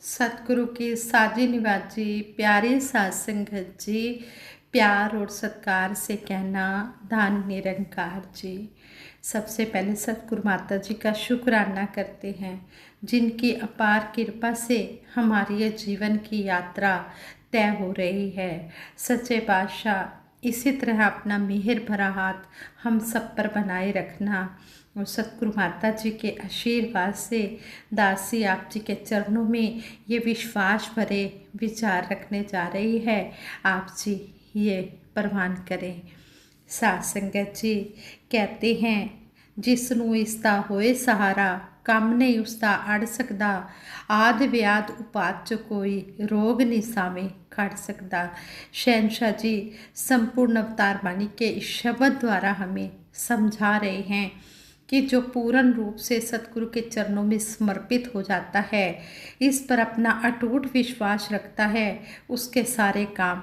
सतगुरु की साजी निवाजी प्यारी साध संगत जी, प्यार और सत्कार से कहना धन निरंकार जी। सबसे पहले सतगुरु माता जी का शुक्राना करते हैं, जिनकी अपार कृपा से हमारी ये जीवन की यात्रा तय हो रही है। सच्चे पातशाह इसी तरह अपना मेहर भरा हाथ हम सब पर बनाए रखना। और सतगुरु माता जी के आशीर्वाद से दासी आप जी के चरणों में ये विश्वास भरे विचार रखने जा रही है। आप जी ये प्रवान करें। साध संगत जी कहते हैं, जिसनों इसका होए सहारा कम नहीं उसका अड़ सकता, आद व्याध उपाच कोई रोग नहीं सावे खड़ सकता। शहनशाह जी संपूर्ण अवतार वाणी के इस शब्द द्वारा हमें समझा रहे हैं कि जो पूर्ण रूप से सतगुरु के चरणों में समर्पित हो जाता है, इस पर अपना अटूट विश्वास रखता है, उसके सारे काम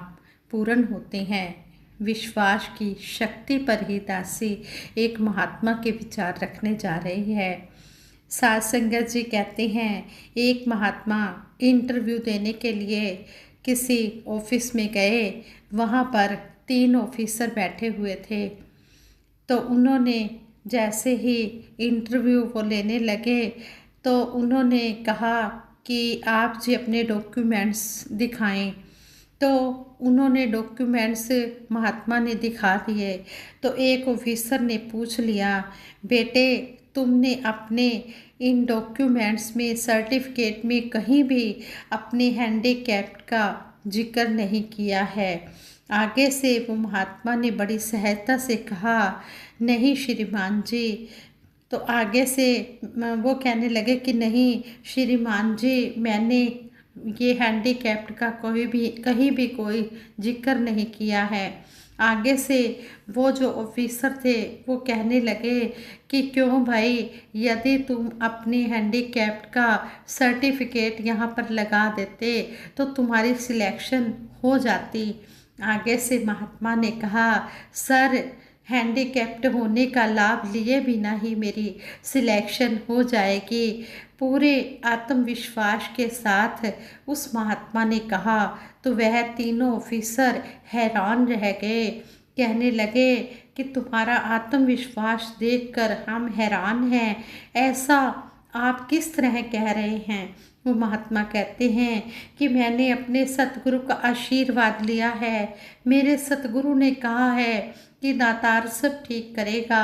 पूर्ण होते हैं। विश्वास की शक्ति पर ही दासी एक महात्मा के विचार रखने जा रही है। साध संगत जी कहते हैं, एक महात्मा इंटरव्यू देने के लिए किसी ऑफिस में गए। वहाँ पर 3 ऑफिसर बैठे हुए थे। तो उन्होंने जैसे ही इंटरव्यू वो लेने लगे तो उन्होंने कहा कि आप जी अपने डॉक्यूमेंट्स दिखाएं। तो उन्होंने डॉक्यूमेंट्स महात्मा ने दिखा दिए। तो एक ऑफिसर ने पूछ लिया, बेटे तुमने अपने इन डॉक्यूमेंट्स में सर्टिफिकेट में कहीं भी अपने हैंडीकैप्ड का जिक्र नहीं किया है। आगे से वो महात्मा ने बड़ी सहजता से कहा, नहीं श्रीमान जी। तो आगे से वो कहने लगे कि नहीं श्रीमान जी, मैंने ये हैंडीकैप्ड का कहीं भी कोई जिक्र नहीं किया है। आगे से वो जो ऑफिसर थे वो कहने लगे कि क्यों भाई, यदि तुम अपनी हैंडीकैप्ड का सर्टिफिकेट यहाँ पर लगा देते तो तुम्हारी सिलेक्शन हो जाती। आगे से महात्मा ने कहा, सर हैंडीकैप्ड होने का लाभ लिए बिना ही मेरी सिलेक्शन हो जाएगी। पूरे आत्मविश्वास के साथ उस महात्मा ने कहा। तो वह तीनों ऑफिसर हैरान रह गए, कहने लगे कि तुम्हारा आत्मविश्वास देखकर हम हैरान हैं, ऐसा आप किस तरह कह रहे हैं। वो महात्मा कहते हैं कि मैंने अपने सतगुरु का आशीर्वाद लिया है। मेरे सतगुरु ने कहा है कि दातार सब ठीक करेगा।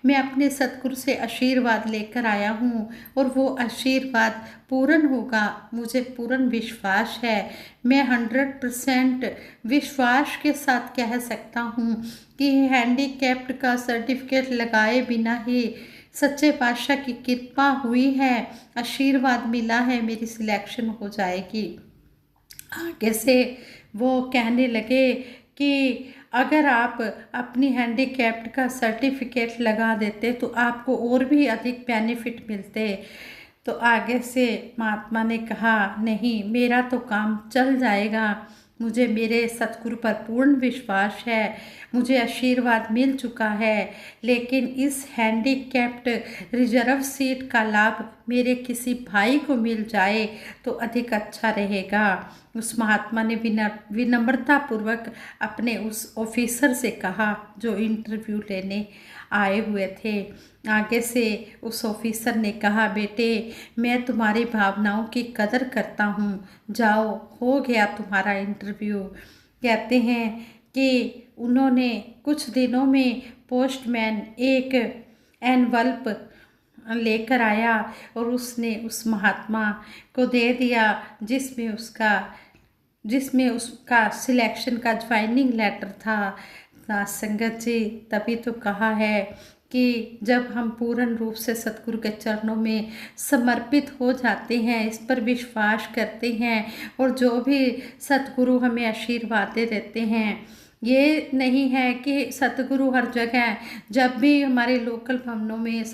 मैं अपने सतगुरु से आशीर्वाद लेकर आया हूँ और वो आशीर्वाद पूर्ण होगा, मुझे पूर्ण विश्वास है। मैं 100% विश्वास के साथ कह सकता हूँ कि हैंडीकैप्ड का सर्टिफिकेट लगाए बिना ही सच्चे पातशाह की कृपा हुई है, आशीर्वाद मिला है, मेरी सिलेक्शन हो जाएगी। आगे से वो कहने लगे कि अगर आप अपनी हैंडीकैप्ड का सर्टिफिकेट लगा देते तो आपको और भी अधिक बेनिफिट मिलते। तो आगे से महात्मा ने कहा, नहीं मेरा तो काम चल जाएगा, मुझे मेरे सतगुरु पर पूर्ण विश्वास है, मुझे आशीर्वाद मिल चुका है। लेकिन इस हैंडीकैप्ड रिजर्व सीट का लाभ मेरे किसी भाई को मिल जाए तो अधिक अच्छा रहेगा। उस महात्मा ने विनम्रतापूर्वक अपने उस ऑफिसर से कहा जो इंटरव्यू लेने आए हुए थे। आगे से उस ऑफिसर ने कहा, बेटे मैं तुम्हारी भावनाओं की कदर करता हूँ, जाओ हो गया तुम्हारा इंटरव्यू। कहते हैं कि उन्होंने कुछ दिनों में पोस्टमैन एक एनवल्प लेकर आया और उसने उस महात्मा को दे दिया, जिसमें उसका सिलेक्शन का ज्वाइनिंग लेटर था। संगत जी तभी तो कहा है कि जब हम पूर्ण रूप से सतगुरु के चरणों में समर्पित हो जाते हैं, इस पर विश्वास करते हैं और जो भी सतगुरु हमें आशीर्वाद देते हैं, ये नहीं है कि सतगुरु हर जगह, जब भी हमारे लोकल भवनों में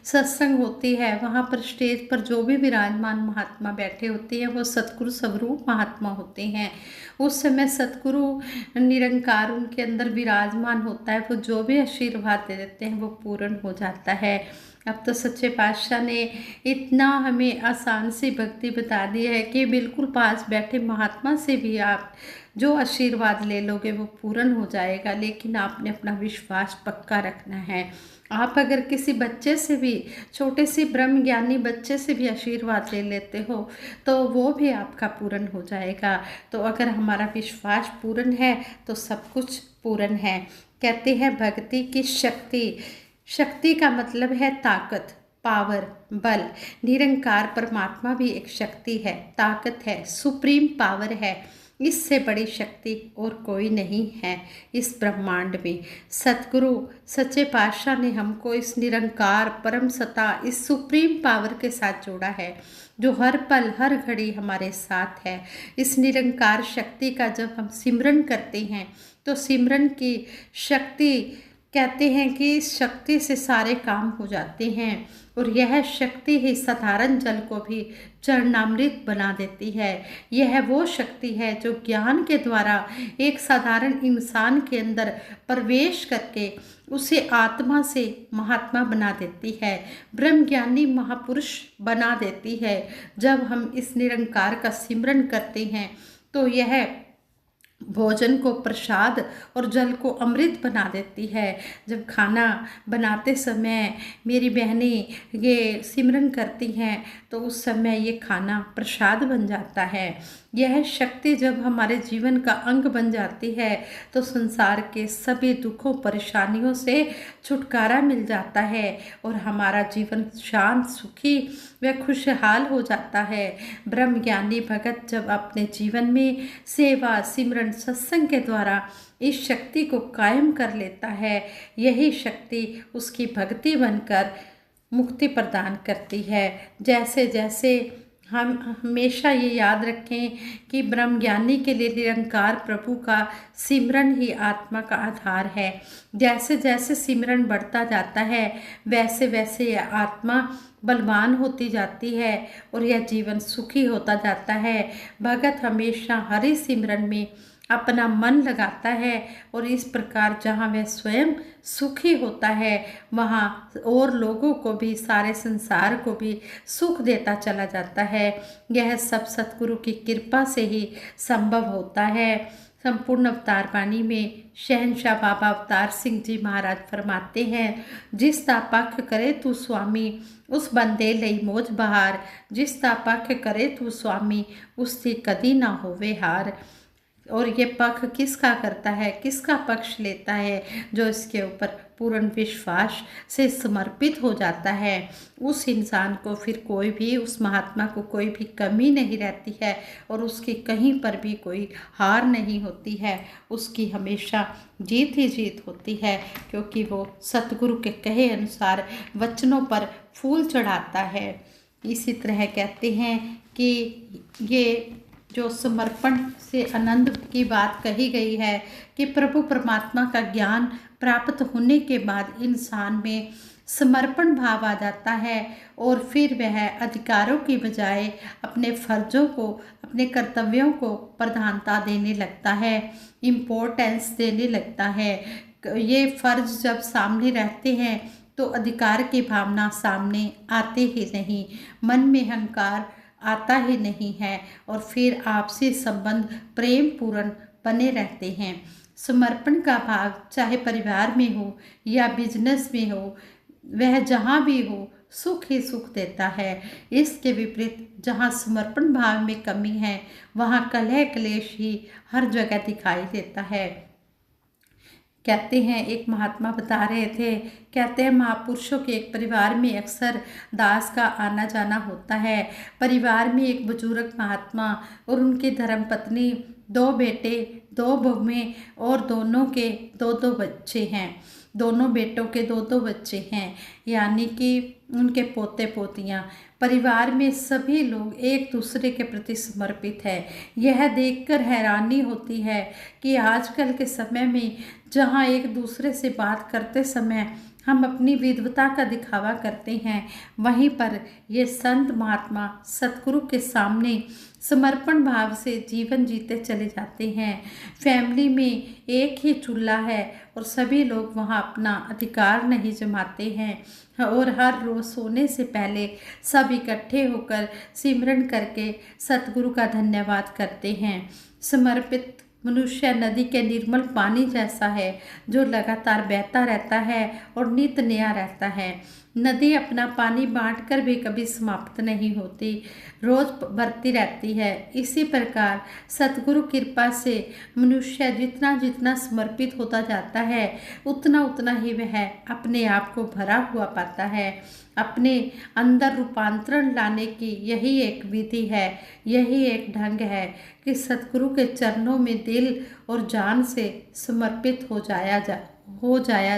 सत्संग होती है, वहाँ पर स्टेज पर जो भी विराजमान महात्मा बैठे होते हैं वो सतगुरु स्वरूप महात्मा होते हैं। उस समय सतगुरु निरंकार उनके अंदर विराजमान होता है, वो जो भी आशीर्वाद दे देते हैं वो पूर्ण हो जाता है। अब तो सच्चे पातशाह ने इतना हमें आसान सी भक्ति बता दी है कि बिल्कुल पास बैठे महात्मा से भी आप जो आशीर्वाद ले लोगे वो पूर्ण हो जाएगा, लेकिन आपने अपना विश्वास पक्का रखना है। आप अगर किसी बच्चे से भी, छोटे से ब्रह्म ज्ञानी बच्चे से भी आशीर्वाद ले लेते हो तो वो भी आपका पूर्ण हो जाएगा। तो अगर हमारा विश्वास पूर्ण है तो सब कुछ पूर्ण है। कहते हैं भक्ति की शक्ति, शक्ति का मतलब है ताकत, पावर, बल। निरंकार परमात्मा भी एक शक्ति है, ताकत है, सुप्रीम पावर है। इससे बड़ी शक्ति और कोई नहीं है इस ब्रह्मांड में। सतगुरु सच्चे पातशाह ने हमको इस निरंकार परम सत्ता, इस सुप्रीम पावर के साथ जोड़ा है, जो हर पल हर घड़ी हमारे साथ है। इस निरंकार शक्ति का जब हम सिमरन करते हैं तो सिमरन की शक्ति, कहते हैं कि इस शक्ति से सारे काम हो जाते हैं, और यह शक्ति ही साधारण जल को भी चरणामृत बना देती है। यह वो शक्ति है जो ज्ञान के द्वारा एक साधारण इंसान के अंदर प्रवेश करके उसे आत्मा से महात्मा बना देती है, ब्रह्मज्ञानी महापुरुष बना देती है। जब हम इस निरंकार का सिमरन करते हैं तो यह भोजन को प्रसाद और जल को अमृत बना देती है। जब खाना बनाते समय मेरी बहनें ये सिमरन करती हैं तो उस समय ये खाना प्रसाद बन जाता है। यह शक्ति जब हमारे जीवन का अंग बन जाती है तो संसार के सभी दुखों परेशानियों से छुटकारा मिल जाता है और हमारा जीवन शांत, सुखी व खुशहाल हो जाता है। ब्रह्मज्ञानी भगत जब अपने जीवन में सेवा, सिमरन, सत्संग के द्वारा इस शक्ति को कायम कर लेता है, यही शक्ति उसकी भक्ति बनकर मुक्ति प्रदान करती है। जैसे जैसे हम हमेशा ये याद रखें कि ब्रह्मज्ञानी के लिए निरंकार प्रभु का सिमरन ही आत्मा का आधार है। जैसे जैसे सिमरन बढ़ता जाता है वैसे वैसे यह आत्मा बलवान होती जाती है और यह जीवन सुखी होता जाता है। भगत हमेशा हरि सिमरन में अपना मन लगाता है और इस प्रकार जहाँ वह स्वयं सुखी होता है वहाँ और लोगों को भी, सारे संसार को भी सुख देता चला जाता है। यह सब सतगुरु की कृपा से ही संभव होता है। संपूर्ण अवतार वाणी में शहंशाह बाबा अवतार सिंह जी महाराज फरमाते हैं, जिस ता पख करे तू स्वामी उस बंदे लई मौज बहार, जिस ता पख करे तू स्वामी उससे कदी ना होवे हार। और ये पक्ष किसका करता है, किसका पक्ष लेता है? जो इसके ऊपर पूर्ण विश्वास से समर्पित हो जाता है उस इंसान को फिर कोई भी, उस महात्मा को कोई भी कमी नहीं रहती है और उसकी कहीं पर भी कोई हार नहीं होती है। उसकी हमेशा जीत ही जीत होती है, क्योंकि वो सतगुरु के कहे अनुसार वचनों पर फूल चढ़ाता है। इसी तरह कहते हैं कि ये जो समर्पण से आनंद की बात कही गई है कि प्रभु परमात्मा का ज्ञान प्राप्त होने के बाद इंसान में समर्पण भाव आ जाता है और फिर वह अधिकारों की बजाय अपने फर्जों को, अपने कर्तव्यों को प्रधानता देने लगता है, इम्पोर्टेंस देने लगता है। ये फर्ज जब सामने रहते हैं तो अधिकार की भावना सामने आते ही नहीं, मन में अहंकार आता ही नहीं है और फिर आपसी संबंध प्रेम पूर्ण बने रहते हैं। समर्पण का भाव चाहे परिवार में हो या बिजनेस में हो, वह जहाँ भी हो सुख ही सुख देता है। इसके विपरीत जहाँ समर्पण भाव में कमी है वहाँ कलह क्लेश ही हर जगह दिखाई देता है। कहते हैं, एक महात्मा बता रहे थे, कहते हैं महापुरुषों के एक परिवार में अक्सर दास का आना जाना होता है। परिवार में एक बुजुर्ग महात्मा और उनकी धर्मपत्नी, 2 बेटे, 2 बहुएं और दोनों के 2-2 बच्चे हैं। दोनों बेटों के 2-2 बच्चे हैं, यानी कि उनके पोते पोतियाँ। परिवार में सभी लोग एक दूसरे के प्रति समर्पित है। यह देखकर हैरानी होती है कि आजकल के समय में जहाँ एक दूसरे से बात करते समय हम अपनी विद्वता का दिखावा करते हैं, वहीं पर ये संत महात्मा सतगुरु के सामने समर्पण भाव से जीवन जीते चले जाते हैं। फैमिली में एक ही चूल्हा है और सभी लोग वहाँ अपना अधिकार नहीं जमाते हैं और हर रोज़ सोने से पहले सब इकट्ठे होकर सिमरन करके सतगुरु का धन्यवाद करते हैं। समर्पित मनुष्य नदी के निर्मल पानी जैसा है जो लगातार बहता रहता है और नित नया रहता है। नदी अपना पानी बांटकर भी कभी समाप्त नहीं होती, रोज बढ़ती रहती है। इसी प्रकार सतगुरु कृपा से मनुष्य जितना जितना समर्पित होता जाता है उतना उतना ही वह अपने आप को भरा हुआ पाता है। अपने अंदर रूपांतरण लाने की यही एक विधि है, यही एक ढंग है कि सतगुरु के चरणों में दिल और जान से समर्पित हो जाया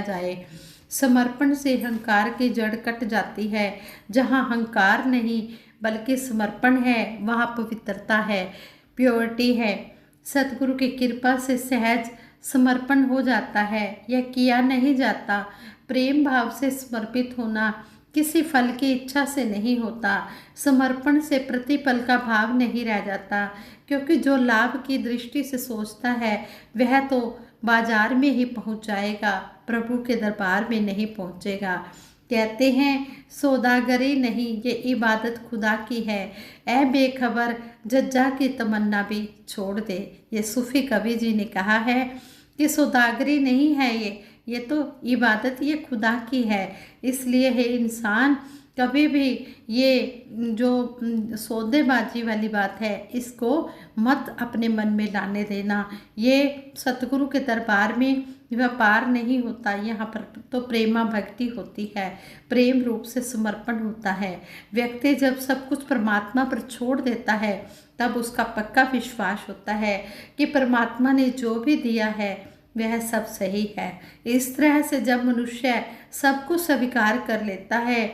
जाए। समर्पण से अहंकार की जड़ कट जाती है। जहाँ अहंकार नहीं बल्कि समर्पण है वहाँ पवित्रता है, प्योरिटी है। सतगुरु की कृपा से सहज समर्पण हो जाता है, यह किया नहीं जाता। प्रेम भाव से समर्पित होना किसी फल की इच्छा से नहीं होता। समर्पण से प्रतिफल का भाव नहीं रह जाता, क्योंकि जो लाभ की दृष्टि से सोचता है वह तो बाजार में ही पहुंच जाएगा, प्रभु के दरबार में नहीं पहुंचेगा। कहते हैं सौदागरी नहीं ये इबादत खुदा की है, ऐ बेखबर जज्जा की तमन्ना भी छोड़ दे। ये सूफी कवि जी ने कहा है कि सौदागरी नहीं है ये तो इबादत ये खुदा की है। इसलिए है इंसान कभी भी ये जो सौदेबाजी वाली बात है इसको मत अपने मन में लाने देना। ये सतगुरु के दरबार में व्यापार नहीं होता, यहाँ पर तो प्रेमा भक्ति होती है, प्रेम रूप से समर्पण होता है। व्यक्ति जब सब कुछ परमात्मा पर छोड़ देता है तब उसका पक्का विश्वास होता है कि परमात्मा ने जो भी दिया है वह सब सही है। इस तरह से जब मनुष्य सब कुछ स्वीकार कर लेता है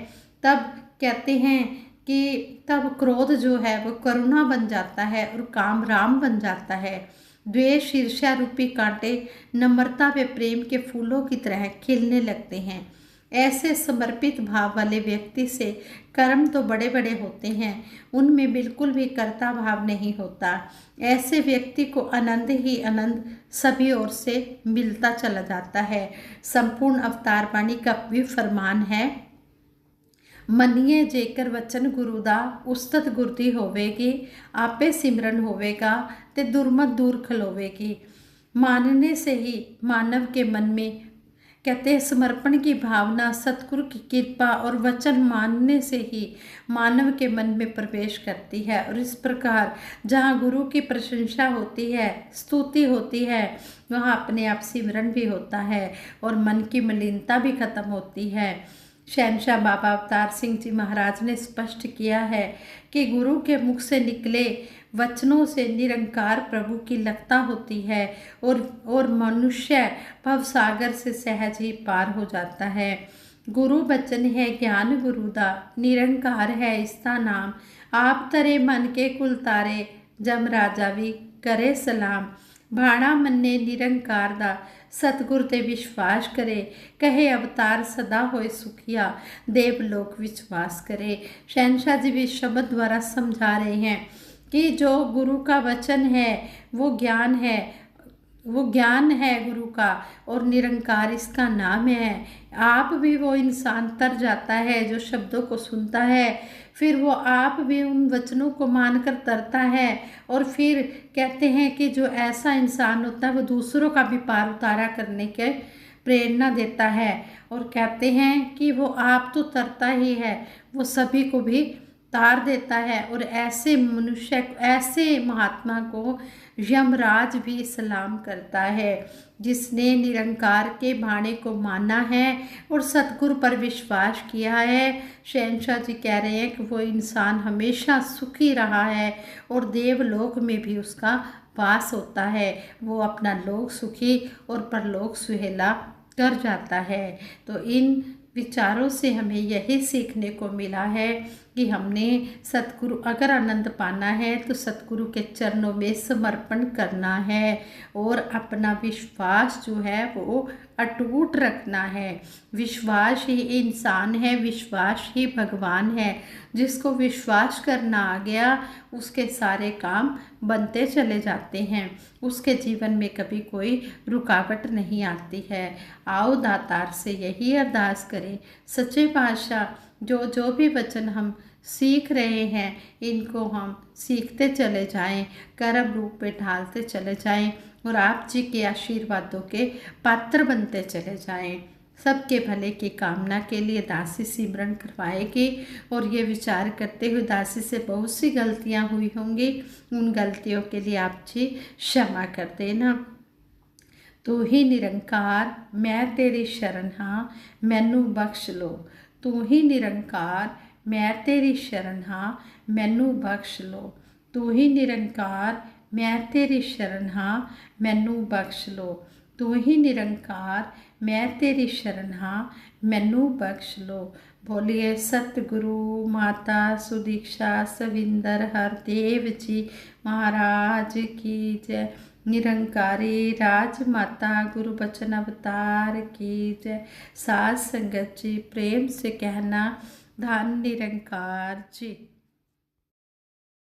तब कहते हैं कि तब क्रोध जो है वो करुणा बन जाता है और काम राम बन जाता है। द्वेष ईर्ष्या रूपी कांटे नम्रता व प्रेम के फूलों की तरह खिलने लगते हैं। ऐसे समर्पित भाव वाले व्यक्ति से कर्म तो बड़े बड़े होते हैं, उनमें बिल्कुल भी कर्ता भाव नहीं होता। ऐसे व्यक्ति को आनंद ही आनंद सभी ओर से मिलता चला जाता है। संपूर्ण अवतार वाणी का भी फरमान है, मनिए जेकर वचन गुरु दा उस्तत गुरदी होवेगी, आपे सिमरन होवेगा ते दुर्मत दूर खलोवेगी। मानने से ही मानव के मन में कहते हैं समर्पण की भावना सतगुरु की कृपा और वचन मानने से ही मानव के मन में प्रवेश करती है। और इस प्रकार जहाँ गुरु की प्रशंसा होती है, स्तुति होती है, वहाँ अपने आप सिमरन भी होता है और मन की मलिनता भी खत्म होती है। शहनशाह बाबा अवतार सिंह जी महाराज ने स्पष्ट किया है कि गुरु के मुख से निकले वचनों से निरंकार प्रभु की लगता होती है और मनुष्य भवसागर से सहज ही पार हो जाता है। गुरु बचन है ज्ञान गुरु दा, निरंकार है इसका नाम। आप तरे मन के कुल तारे, जम राजा भी करे सलाम। भाणा मन्ने निरंकार दा, सतगुर ते विश्वास करे। कहे अवतार सदा होए सुखिया, देवलोक विश्वास करे। शहनशाह जी भी शब्द द्वारा समझा रहे हैं कि जो गुरु का वचन है वो ज्ञान है गुरु का और निरंकार इसका नाम है। आप भी वो इंसान तर जाता है जो शब्दों को सुनता है, फिर वो आप भी उन वचनों को मानकर तरता है और फिर कहते हैं कि जो ऐसा इंसान होता है वो दूसरों का भी पार उतारा करने के प्रेरणा देता है। और कहते हैं कि वो आप तो तरता ही है, वो सभी को भी तार देता है। और ऐसे मनुष्य, ऐसे महात्मा को यमराज भी सलाम करता है जिसने निरंकार के भाणे को माना है और सतगुरु पर विश्वास किया है। शहनशाह जी कह रहे हैं कि वो इंसान हमेशा सुखी रहा है और देवलोक में भी उसका वास होता है। वो अपना लोक सुखी और परलोक सुहेला कर जाता है। तो इन विचारों से हमें यही सीखने को मिला है कि हमने सतगुरु अगर आनंद पाना है तो सतगुरु के चरणों में समर्पण करना है और अपना विश्वास जो है वो अटूट रखना है। विश्वास ही इंसान है, विश्वास ही भगवान है। जिसको विश्वास करना आ गया उसके सारे काम बनते चले जाते हैं, उसके जीवन में कभी कोई रुकावट नहीं आती है। आओ दातार से यही अरदास करें, सच्चे पातशाह जो जो भी वचन हम सीख रहे हैं इनको हम सीखते चले जाएं, कर्म रूप में ढालते चले जाएं और आप जी के आशीर्वादों के पात्र बनते चले जाएं। सबके भले की कामना के लिए दासी सिमरन करवाएगी और ये विचार करते हुए दासी से बहुत सी गलतियां हुई होंगी, उन गलतियों के लिए आप जी क्षमा कर देना। तू ही निरंकार मैं तेरी शरण हाँ मैनू बख्श लो। तू ही निरंकार मैं तेरी शरण हाँ मैनू बख्श लो। तू ही निरंकार मैं तेरी शरण हाँ मैनू बख्श लो। तू ही निरंकार मैं तेरी शरण हाँ मैनू बख्श लो। बोलिए सतगुरु माता सुदीक्षा सविंदर हरदेव जी महाराज की जय। निरंकारी राजमाता गुरु बचन अवतार की जय। साध संगत जी प्रेम से कहना धन निरंकार जी।